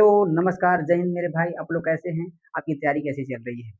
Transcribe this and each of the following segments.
Hello, नमस्कार, जय हिंद मेरे भाई। आप लोग कैसे हैं? आपकी तैयारी कैसी चल रही है?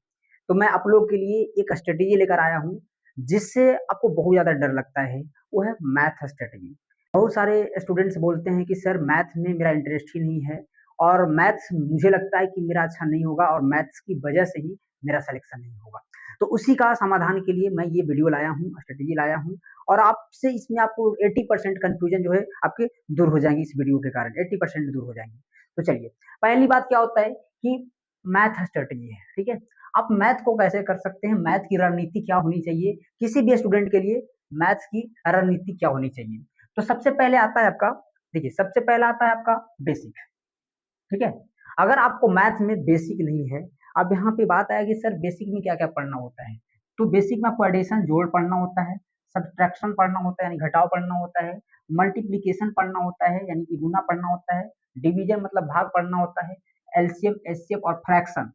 तो मैं आप लोग के लिए एक स्ट्रेटेजी लेकर आया हूँ, जिससे आपको बहुत ज़्यादा डर लगता है, वो है मैथ स्ट्रेटेजी। बहुत सारे स्टूडेंट्स बोलते हैं कि सर मैथ में मेरा इंटरेस्ट ही नहीं है और मैथ्स मुझे लगता है कि मेरा अच्छा नहीं होगा और मैथ्स की वजह से ही मेरा सिलेक्शन नहीं होगा। तो उसी का समाधान के लिए मैं ये वीडियो लाया हूँ, स्ट्रेटेजी लाया हूँ और आपसे इसमें आपको 80% कन्फ्यूजन जो है आपके दूर हो जाएँगी इस वीडियो के कारण, 80% दूर हो जाएँगी। तो चलिए, पहली बात क्या होता है कि मैथ स्ट्रेटेजी है, ठीक है? आप मैथ को कैसे कर सकते हैं, मैथ की रणनीति क्या होनी चाहिए, किसी भी स्टूडेंट के लिए मैथ्स की रणनीति क्या होनी चाहिए। तो सबसे पहले आता है आपका, देखिए सबसे पहला आता है आपका बेसिक, ठीक है? अगर आपको मैथ्स में बेसिक नहीं है, अब यहाँ पे बात आएगी सर बेसिक में क्या-क्या पढ़ना होता है? तो बेसिक में आपको एडिशन जोड़ पढ़ना होता है, सब्ट्रैक्शन पढ़ना होता है यानी घटाव पढ़ना होता है, मल्टीप्लिकेशन पढ़ना होता है यानी कि गुना पढ़ना होता है, डिवीजन मतलब भाग पढ़ना होता है, एलसीएम, एचसीएफ और फ्रैक्शन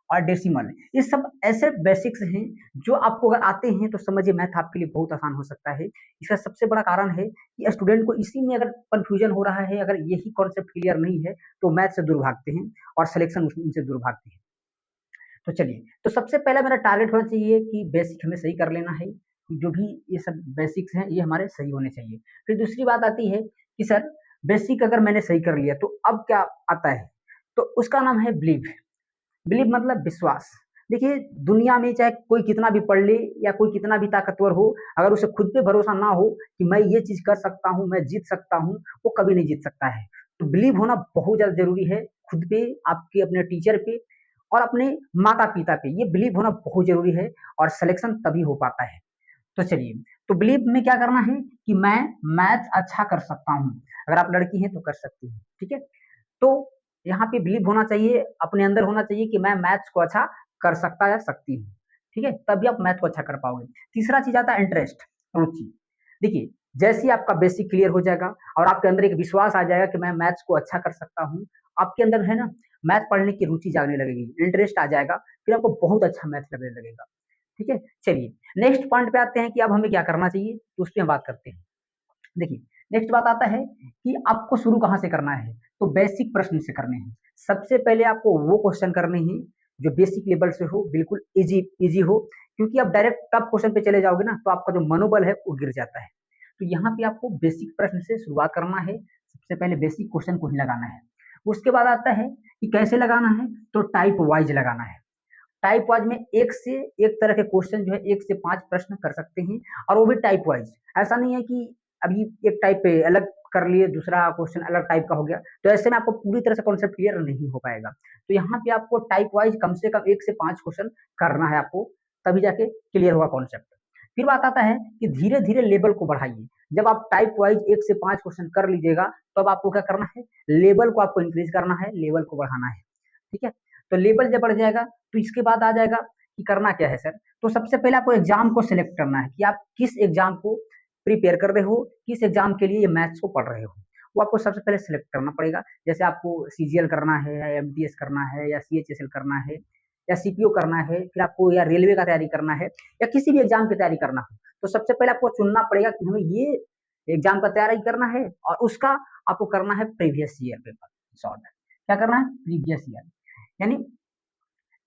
और डेसिमल। ये सब ऐसे बेसिक्स हैं जो आपको अगर आते हैं तो समझिए मैथ आपके लिए बहुत आसान हो सकता है। इसका सबसे बड़ा कारण है कि स्टूडेंट को इसी में अगर कन्फ्यूजन हो रहा है, अगर यही कॉन्सेप्ट क्लियर नहीं है, तो मैथ से दूर भागते हैं और सिलेक्शन उनसे दूर भागते हैं। तो चलिए, तो सबसे पहला मेरा टारगेट होना चाहिए कि बेसिक हमें सही कर लेना है, कि जो भी ये सब बेसिक्स हैं, ये हमारे सही होने चाहिए। फिर दूसरी बात आती है कि सर बेसिक अगर मैंने सही कर लिया, तो अब क्या आता है? तो उसका नाम है बिलीव। बिलीव मतलब विश्वास। देखिए, दुनिया में चाहे कोई कितना भी पढ़ ले या कोई कितना भी ताकतवर हो, अगर उसे खुद पे भरोसा ना हो कि मैं ये चीज़ कर सकता हूँ, मैं जीत सकता हूँ, वो कभी नहीं जीत सकता है। तो बिलीव होना बहुत ज़्यादा ज़रूरी है, खुद पे, आपके अपने टीचर पे और अपने माता-पिता पे। ये बिलीव होना बहुत ज़रूरी है और सिलेक्शन तभी हो पाता है। तो चलिए, तो बिलीव में क्या करना है कि मैं मैथ्स अच्छा कर सकता हूँ। अगर आप लड़की हैं तो कर सकती हैं, ठीक है? तो यहाँ पे बिलीव होना चाहिए, अपने अंदर होना चाहिए कि मैं मैथ्स को अच्छा कर सकता या सकती हूँ, ठीक है? तभी आप मैथ को अच्छा कर पाओगे। तीसरा चीज़ आता है इंटरेस्ट, रुचि। देखिए, जैसे ही आपका बेसिक क्लियर हो जाएगा और आपके अंदर एक विश्वास आ जाएगा कि मैं मैथ्स को अच्छा कर सकता हूँ, आपके अंदर है ना मैथ पढ़ने की रुचि जागने लगेगी, इंटरेस्ट आ जाएगा, फिर आपको बहुत अच्छा मैथ लगने लगेगा, ठीक है? चलिए, नेक्स्ट पॉइंट पे आते हैं कि अब हमें क्या करना चाहिए, तो उस पे हम बात करते हैं। देखिए, नेक्स्ट बात आता है कि आपको शुरू कहाँ से करना है, तो बेसिक प्रश्न से करने हैं। सबसे पहले आपको वो क्वेश्चन करने हैं जो बेसिक लेवल से हो, बिल्कुल ईज़ी ईज़ी हो, क्योंकि आप डायरेक्ट टफ क्वेश्चन पे चले जाओगे ना, तो आपका जो मनोबल है वो गिर जाता है। तो यहाँ पे आपको बेसिक प्रश्न से शुरुआत करना है, सबसे पहले बेसिक क्वेश्चन को ही लगाना है। उसके बाद आता है कि कैसे लगाना है, तो टाइप वाइज़ लगाना है। टाइप वाइज़ में एक से एक तरह के क्वेश्चन जो है 1 से 5 प्रश्न कर सकते हैं और वो भी टाइप वाइज़। ऐसा नहीं है कि अभी एक टाइप पे अलग कर लिए, दूसरा क्वेश्चन अलग टाइप का हो गया, तो ऐसे में आपको पूरी तरह से कॉन्सेप्ट क्लियर नहीं हो पाएगा। तो यहाँ पे आपको टाइप वाइज़ कम से कम 1 से 5 क्वेश्चन करना है आपको, तभी जाके क्लियर होगा कॉन्सेप्ट। फिर बात आता है कि धीरे-धीरे लेवल को बढ़ाइए। जब आप टाइप वाइज़ 1 से 5 क्वेश्चन कर लीजिएगा, तब आपको क्या करना है, लेवल को आपको इंक्रीज़ करना है, लेवल को बढ़ाना है। ठीक है? तो लेवल जब बढ़ जाएगा, तो इसके बाद आ जाएगा कि करना क्या है सर? तो सबसे पहले आपको एग्ज़ाम को सिलेक्ट करना है कि आप किस एग्ज़ाम को प्रिपेयर कर रहे हो, किस एग्ज़ाम के लिए ये मैथ्स को पढ़ रहे हो। वो आपको सबसे पहले सिलेक्ट करना पड़ेगा। जैसे आपको सीजीएल करना है या एमटीएस करना है या सीएचएसएल करना है या सीपीओ करना है, फिर आपको या रेलवे का तैयारी करना है या किसी भी एग्ज़ाम की तैयारी करना हो। तो सबसे पहले आपको चुनना पड़ेगा कि हमें ये एग्ज़ाम का तैयारी करना है और उसका आपको करना है प्रीवियस ईयर पेपर सॉल्व। क्या करना है? Previous year. यानी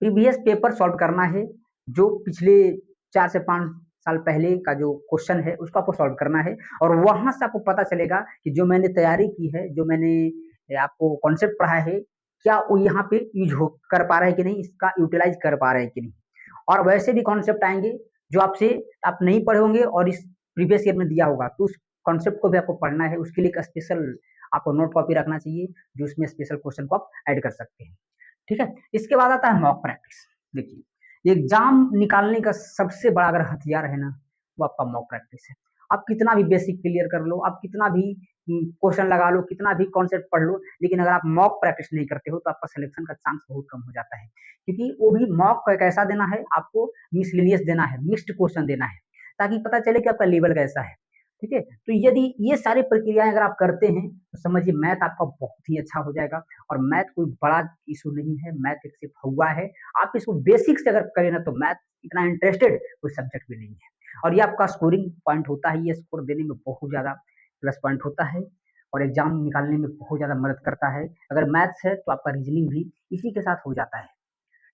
प्रीवियस पेपर सॉल्व करना है, जो पिछले 4 से 5 साल पहले का जो क्वेश्चन है, उसको आपको सॉल्व करना है और वहाँ से आपको पता चलेगा कि जो मैंने तैयारी की है, जो मैंने आपको कॉन्सेप्ट पढ़ा है, क्या वो यहाँ पे यूज़ हो कर पा रहा है कि नहीं, इसका यूटिलाइज़ कर पा रहे हैं कि नहीं। और वैसे भी कॉन्सेप्ट आएँगे, जो आपसे आप नहीं पढ़े होंगे और इस प्रीवियस ईयर में दिया होगा, तो उस कॉन्सेप्ट को भी आपको पढ़ना है, उसके लिए एक स्पेशल आपको नोट कॉपी रखना चाहिए, जो उसमें स्पेशल क्वेश्चन को आप ऐड कर सकते हैं। ठीक है? इसके बाद आता है मॉक प्रैक्टिस। देखिए, एग्ज़ाम निकालने का सबसे बड़ा अगर हथियार है ना, वो आपका मॉक प्रैक्टिस है। आप कितना भी बेसिक क्लियर कर लो, आप कितना भी क्वेश्चन लगा लो, कितना भी कॉन्सेप्ट पढ़ लो, लेकिन अगर आप मॉक प्रैक्टिस नहीं करते हो, तो आपका सिलेक्शन का चांस बहुत कम हो जाता है। क्योंकि वो भी मॉक कैसा देना है, आपको मिसलेनियस देना है, मिक्स्ड क्वेश्चन देना है, ताकि पता चले कि आपका लेवल कैसा है। ठीक है? तो यदि ये सारी प्रक्रियाएँ अगर आप करते हैं, तो समझिए मैथ आपका बहुत ही अच्छा हो जाएगा और मैथ कोई बड़ा इश्यू नहीं है, मैथ एक सिर्फ़ हौवा है। आप इसको बेसिक से अगर करें ना, तो मैथ इतना इंटरेस्टेड कोई सब्जेक्ट भी नहीं है और ये आपका स्कोरिंग पॉइंट होता है, ये स्कोर देने में बहुत ज़्यादा प्लस पॉइंट होता है और एग्जाम निकालने में बहुत ज़्यादा मदद करता है। अगर मैथ्स है तो आपका रीजनिंग भी इसी के साथ हो जाता है,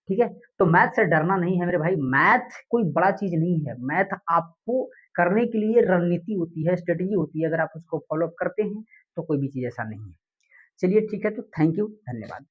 ठीक है? तो मैथ से डरना नहीं है मेरे भाई, मैथ कोई बड़ा चीज़ नहीं है। मैथ आपको करने के लिए रणनीति होती है, स्ट्रेटेजी होती है, अगर आप उसको फॉलो अप करते हैं, तो कोई भी चीज़ ऐसा नहीं है। चलिए ठीक है, तो थैंक यू, धन्यवाद।